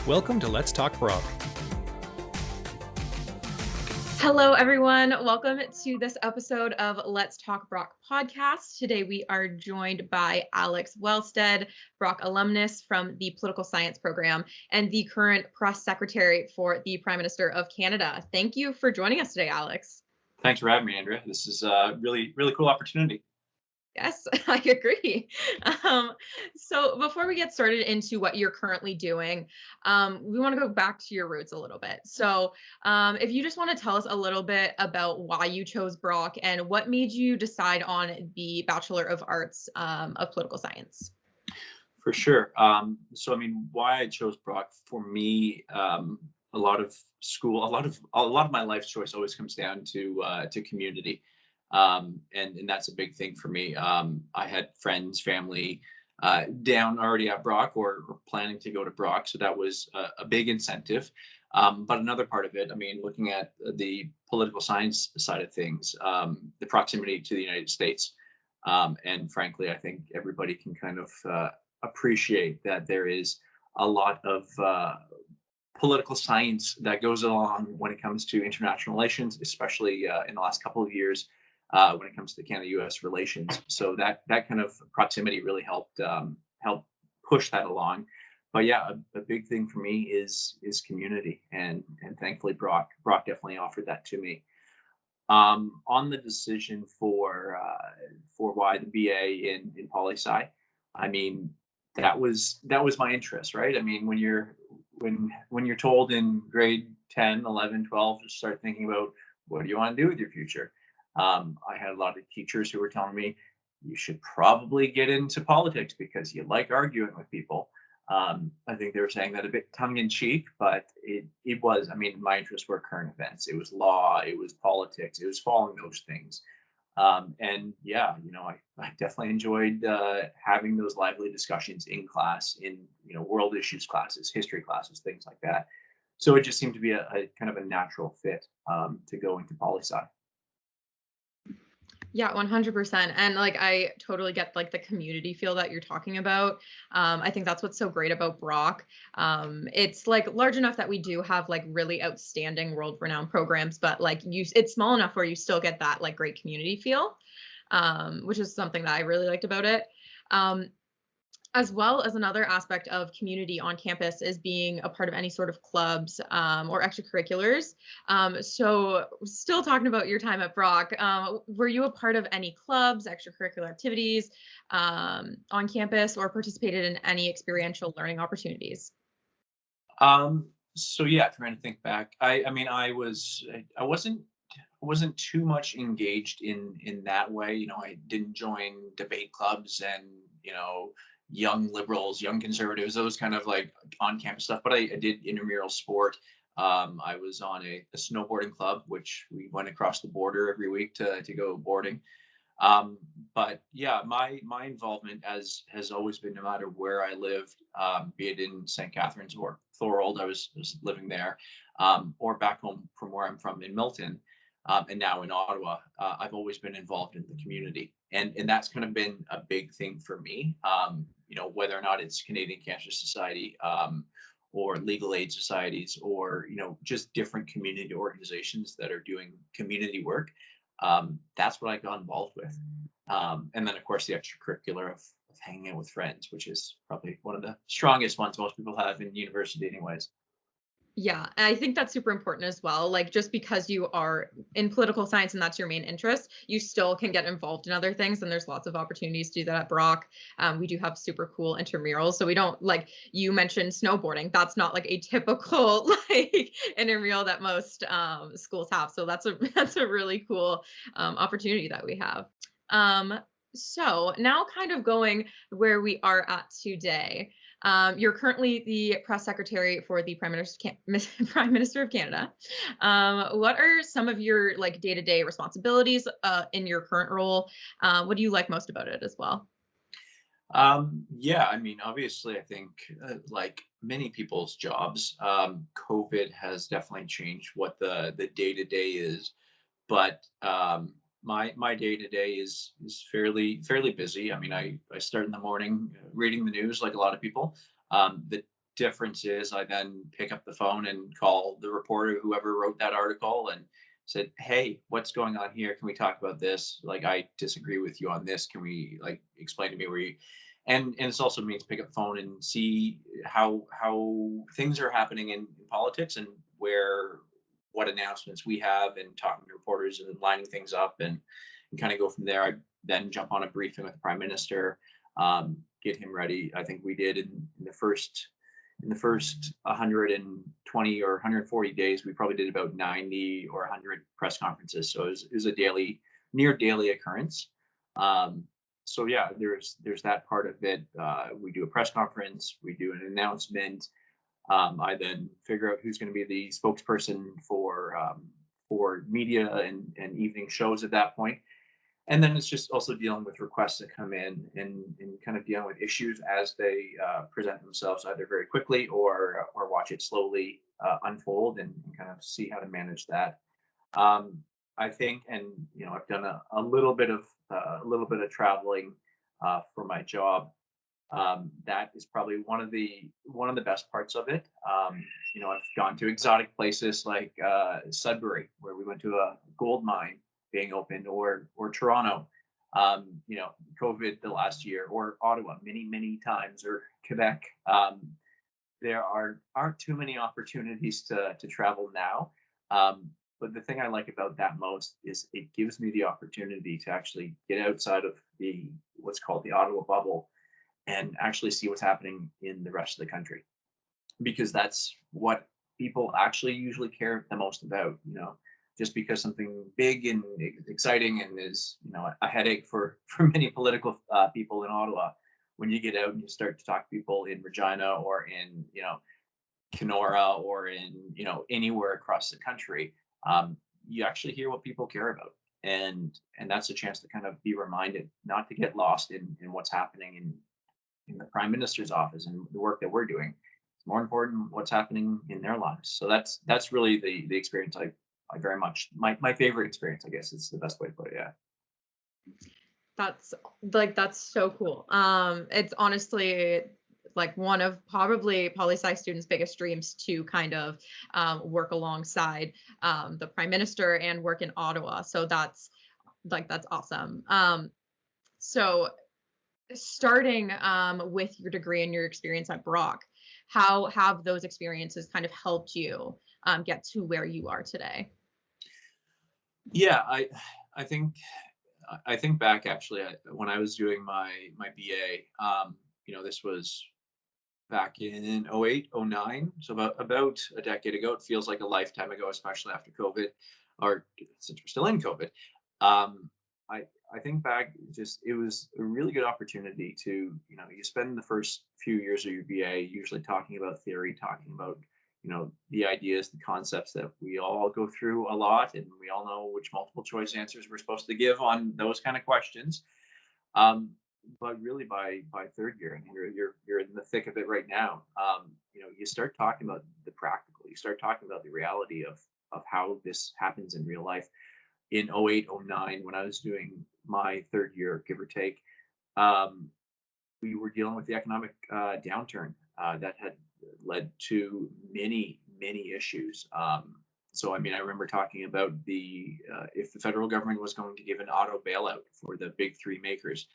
Welcome to Let's Talk Brock. Hello, everyone. Welcome to this episode of Let's Talk Brock podcast. Today, we are joined by Alex Wellstead, Brock alumnus from the Political Science program and the current press secretary for the Prime Minister of Canada. Thank you for joining us today, Alex. Thanks for having me, Andrea. This is a really cool opportunity. Yes, I agree. Um, so before we get started into what you're currently doing, we want to go back to your roots a little bit. So if you just want to tell us a little bit about why you chose Brock and what made you decide on the Bachelor of Arts of Political Science. For sure. Why I chose Brock for me, a lot of school, a lot of my life choice always comes down to community, and that's a big thing for me. I had friends, family down already at Brock or planning to go to Brock, so that was a big incentive. But another part of it, I mean, looking at the political science side of things, the proximity to the United States. And frankly, I think everybody can kind of appreciate that there is a lot of political science that goes along when it comes to international relations, especially in the last couple of years when it comes to Canada-U.S. relations. So that kind of proximity really help push that along. But yeah, a big thing for me is community, and thankfully Brock definitely offered that to me. On the decision for why the BA in poli sci, I mean that was my interest, right? I mean when you're told in grade 10, 11, 12 to start thinking about what do you want to do with your future, I had a lot of teachers who were telling me you should probably get into politics because you like arguing with people. I think they were saying that a bit tongue in cheek, but it was. I mean, my interests were current events. It was law. It was politics. It was following those things. And yeah, I definitely enjoyed having those lively discussions in class, in world issues classes, history classes, things like that. So it just seemed to be a kind of a natural fit to go into poli sci. Yeah, 100%. And like I totally get like the community feel that you're talking about. I think that's what's so great about Brock. It's like large enough that we do have like really outstanding world renowned programs, but like it's small enough where you still get that like great community feel, which is something that I really liked about it. Um, as well as another aspect of community on campus is being a part of any sort of clubs or extracurriculars. So, still talking about your time at Brock, were you a part of any clubs, extracurricular activities on campus, or participated in any experiential learning opportunities? So yeah, trying to think back. I wasn't too much engaged in that way. I didn't join debate clubs and young liberals, young conservatives, those kind of like on campus stuff. But I did intramural sport. I was on a snowboarding club, which we went across the border every week to go boarding. But yeah, my involvement has always been no matter where I lived, be it in St. Catharines or Thorold, I was living there, or back home from where I'm from in Milton, and now in Ottawa. I've always been involved in the community, and that's kind of been a big thing for me. Whether or not it's Canadian Cancer Society. Or legal aid societies, or just different community organizations that are doing community work. That's what I got involved with. And then, of course, the extracurricular of hanging out with friends, which is probably one of the strongest ones most people have in university, anyways. Yeah, I think that's super important as well. Like, just because you are in political science and that's your main interest, you still can get involved in other things. And there's lots of opportunities to do that at Brock. We do have super cool intramurals. So we don't like you mentioned snowboarding. That's not like a typical like intramural that most schools have. So that's a that's a really cool opportunity that we have. Um, so now kind of going where we are at today. You're currently the press secretary for the Prime Minister of Canada. What are some of your like day-to-day responsibilities in your current role? What do you like most about it as well? Yeah, I mean, obviously, I think like many people's jobs, COVID has definitely changed what the day to day is. But my day to day is fairly busy. I mean, I start in the morning reading the news like a lot of people. The difference is I then pick up the phone and call the reporter, whoever wrote that article, and said, "Hey, what's going on here? Can we talk about this? Like, I disagree with you on this. Can we like explain to me where you?" And it's also means pick up the phone and see how things are happening in politics and where what announcements we have, and talking to reporters and lining things up, and kind of go from there. I then jump on a briefing with the prime minister, get him ready. I think we did in the first 120 or 140 days, we probably did about 90 or 100 press conferences. So it was a daily, near daily occurrence. Um, so yeah, there's that part of it. We do a press conference, we do an announcement. I then figure out who's going to be the spokesperson for media and evening shows at that point. And then it's just also dealing with requests that come in, and kind of dealing with issues as they present themselves, either very quickly or watch it slowly unfold, and kind of see how to manage that. Um, I think, and I've done a little bit of traveling for my job. That is probably one of the best parts of it. I've gone to exotic places like Sudbury, where we went to a gold mine being opened, or Toronto, COVID the last year, or Ottawa many times, or Quebec. There aren't too many opportunities to travel now. But the thing I like about that most is it gives me the opportunity to actually get outside of the what's called the Ottawa bubble, and actually see what's happening in the rest of the country, because that's what people actually usually care the most about. Just because something big and exciting and is a headache for for many political people in Ottawa, when you get out and you start to talk to people in Regina, or in Kenora, or in anywhere across the country, you actually hear what people care about, and that's a chance to kind of be reminded not to get lost in what's happening in the prime minister's office and the work that we're doing. It's more important what's happening in their lives. So that's really the experience I very much, my favorite experience, I guess, is the best way to put it. Yeah. That's that's so cool. It's honestly like one of probably poli sci students' biggest dreams to kind of work alongside the prime minister and work in Ottawa. So that's awesome. So starting with your degree and your experience at Brock, how have those experiences kind of helped you get to where you are today? Yeah, I think back, actually, when I was doing my BA. This was back in '08, '09, so about a decade ago. It feels like a lifetime ago, especially after COVID, or since we're still in COVID. Um, I think back, just it was a really good opportunity to, you spend the first few years of your BA usually talking about theory, talking about the ideas, the concepts that we all go through a lot, and we all know which multiple choice answers we're supposed to give on those kind of questions. Um, but really, by third year, and you're in the thick of it right now. You start talking about the practical. You start talking about the reality of how this happens in real life. In '08, '09, when I was doing my third year, give or take, um, we were dealing with the economic downturn that had led to many issues. So, I mean, I remember talking about the if the federal government was going to give an auto bailout for the big three makers,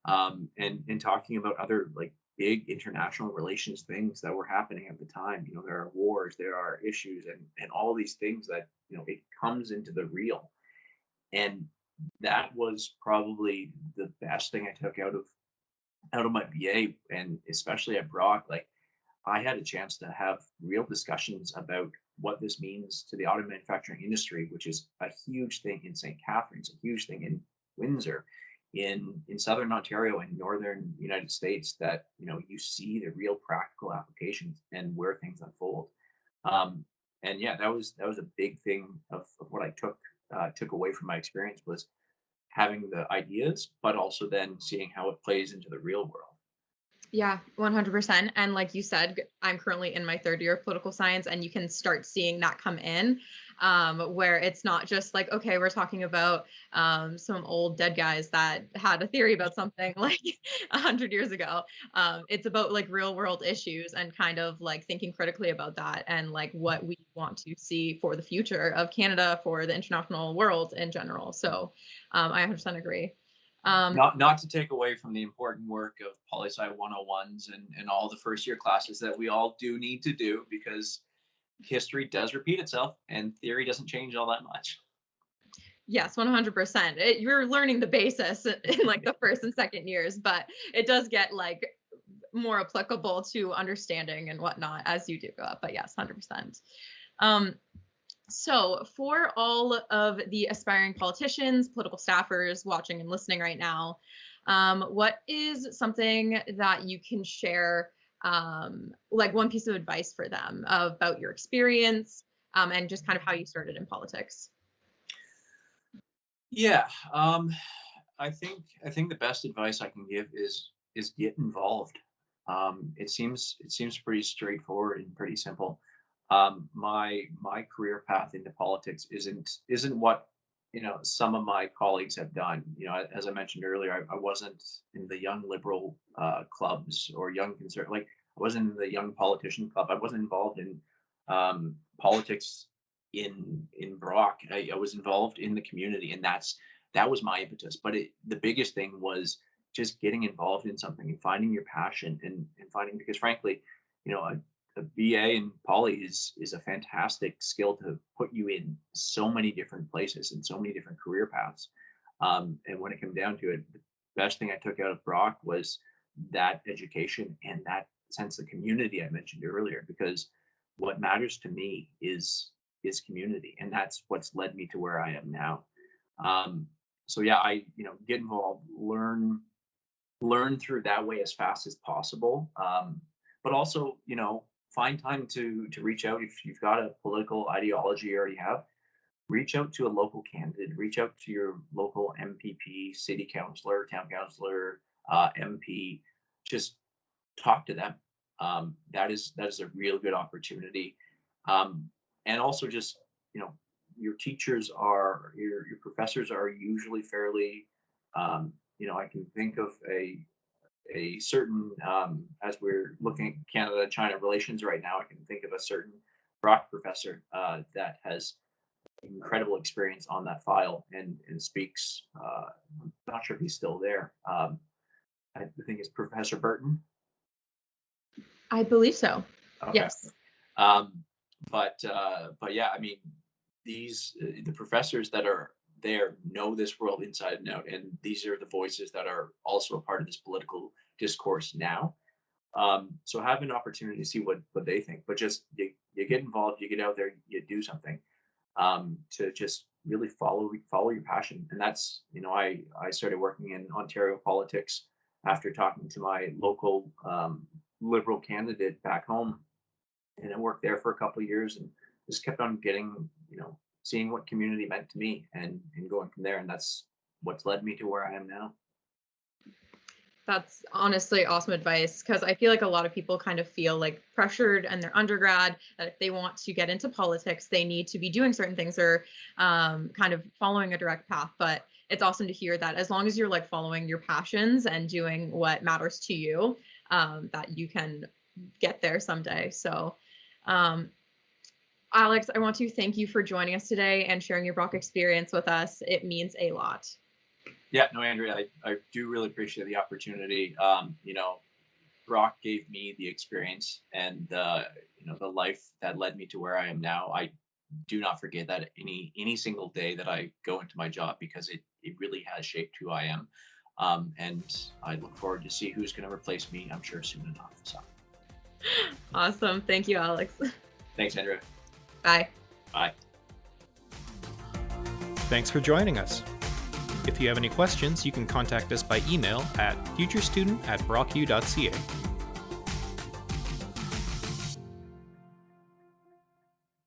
and talking about other, like, big international relations things that were happening at the time. There are wars, there are issues, and all these things that it comes into the real. And that was probably the best thing I took out of my BA, and especially at Brock. Like, I had a chance to have real discussions about what this means to the auto manufacturing industry, which is a huge thing in St. Catharines, a huge thing in Windsor, in Southern Ontario and Northern United States. That you see the real practical applications and where things unfold. Um, and yeah, that was a big thing of what I took away from my experience, was having the ideas, but also then seeing how it plays into the real world. Yeah, 100%. And like you said, I'm currently in my third year of political science, and you can start seeing that come in, where it's not just like, okay, we're talking about some old dead guys that had a theory about something like 100 years ago. It's about like real world issues and kind of like thinking critically about that and like what we want to see for the future of Canada, for the international world in general. So I 100% agree. Um, Not to take away from the important work of poli sci 101s and all the first year classes that we all do need to do, because history does repeat itself and theory doesn't change all that much. Yes, 100%. You're learning the basis in like the first and second years, but it does get like more applicable to understanding and whatnot as you do go up. But yes, 100%. Um, so, for all of the aspiring politicians, political staffers watching and listening right now, what is something that you can share, like one piece of advice for them about your experience, and just kind of how you started in politics? Yeah, I think the best advice I can give is get involved. It seems pretty straightforward and pretty simple. My career path into politics isn't what some of my colleagues have done. As I mentioned earlier, I wasn't in the young liberal clubs or young conservative. Like I wasn't in the young politician club. I wasn't involved in politics in Brock. I was involved in the community, and that was my impetus. But the biggest thing was just getting involved in something and finding your passion and finding, because frankly, a BA in poly is a fantastic skill to put you in so many different places and so many different career paths. And when it came down to it, the best thing I took out of Brock was that education and that sense of community I mentioned earlier. Because what matters to me is community, and that's what's led me to where I am now. Um, so yeah, I get involved, learn through that way as fast as possible. But also, find time to reach out if you've got a political ideology you already have. Reach out to a local candidate. Reach out to your local MPP, city councilor, town councilor, MP. Just talk to them. That is a real good opportunity. Um, and also just you know your teachers are your professors are usually fairly. I can think of a certain as we're looking at Canada China relations right now. I can think of a certain Brock professor that has incredible experience on that file and speaks. I'm not sure if he's still there. I think it's Professor Burton. I believe so. Okay. Yes. Um, but yeah, I mean, the professors that are there know this world inside and out, and these are the voices that are also a part of this political discourse now. So have an opportunity to see what they think, but just you get involved, you get out there, you do something to just really follow your passion. And that's I started working in Ontario politics after talking to my local liberal candidate back home, and I worked there for a couple of years and just kept on getting seeing what community meant to me and going from there. And that's what's led me to where I am now. That's honestly awesome advice because I feel like a lot of people kind of feel like pressured in their undergrad that if they want to get into politics, they need to be doing certain things or kind of following a direct path. But it's awesome to hear that as long as you're like following your passions and doing what matters to you, that you can get there someday. So, um, Alex, I want to thank you for joining us today and sharing your Brock experience with us. It means a lot. Yeah, no, Andrea, I do really appreciate the opportunity. Brock gave me the experience and the life that led me to where I am now. I do not forget that any single day that I go into my job, because it really has shaped who I am. And I look forward to see who's going to replace me. I'm sure soon enough. So Awesome. Thank you, Alex. thanks, Andrea. Bye. Bye. Thanks for joining us. If you have any questions, you can contact us by email at futurestudent@brocku.ca.